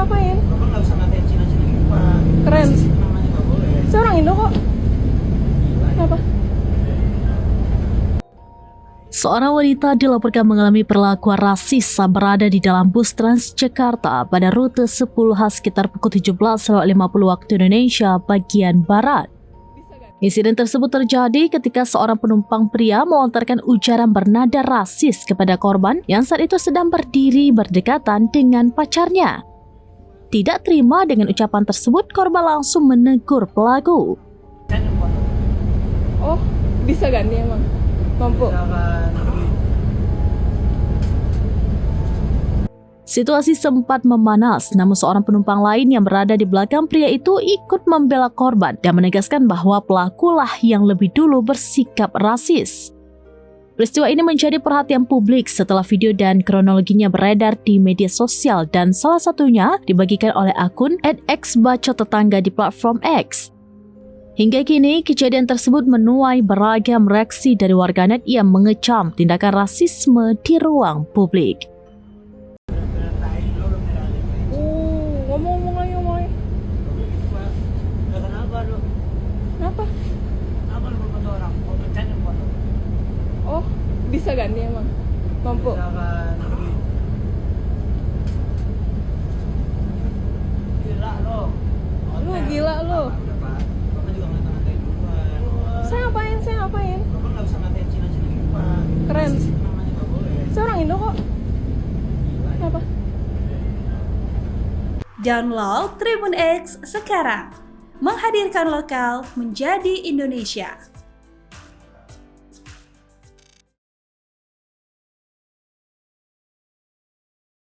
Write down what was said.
ngapain? Bapak nggak usah ngatain Cina-Cina gitu, Pak. Keren. Rasis itu namanya nggak boleh. Saya orang Indo kok. Kenapa? Seorang wanita dilaporkan mengalami perlakuan rasis saat berada di dalam bus Transjakarta pada rute 10H sekitar pukul 17.50 waktu Indonesia bagian Barat. Insiden tersebut terjadi ketika seorang penumpang pria melontarkan ujaran bernada rasis kepada korban yang saat itu sedang berdiri berdekatan dengan pacarnya. Tidak terima dengan ucapan tersebut, korban langsung menegur pelaku. Oh, bisa ganti emang? Mampu? Situasi sempat memanas, namun seorang penumpang lain yang berada di belakang pria itu ikut membela korban dan menegaskan bahwa pelakulah yang lebih dulu bersikap rasis. Peristiwa ini menjadi perhatian publik setelah video dan kronologinya beredar di media sosial dan salah satunya dibagikan oleh akun @xbacotetangga di platform X. Hingga kini, kejadian tersebut menuai beragam reaksi dari warganet yang mengecam tindakan rasisme di ruang publik. Ngomong-ngomong lagi, ngomong lagi. Kenapa lu? Kenapa? Kenapa lu berfoto orang? Mau bercanda foto? Oh, bisa ganti emang? Mampu? Misalkan gila lo. Lu gila lu. Udah, Pak. Bapak juga ngata-ngatain duluan. Saya ngapain? Saya ngapain? Bapak nggak usah ngatain Cina-Cina gitu, Pak. Keren. Rasis itu namanya nggak boleh. Saya orang Indo kok. Kenapa? Download Tribun X sekarang. Menghadirkan lokal menjadi Indonesia.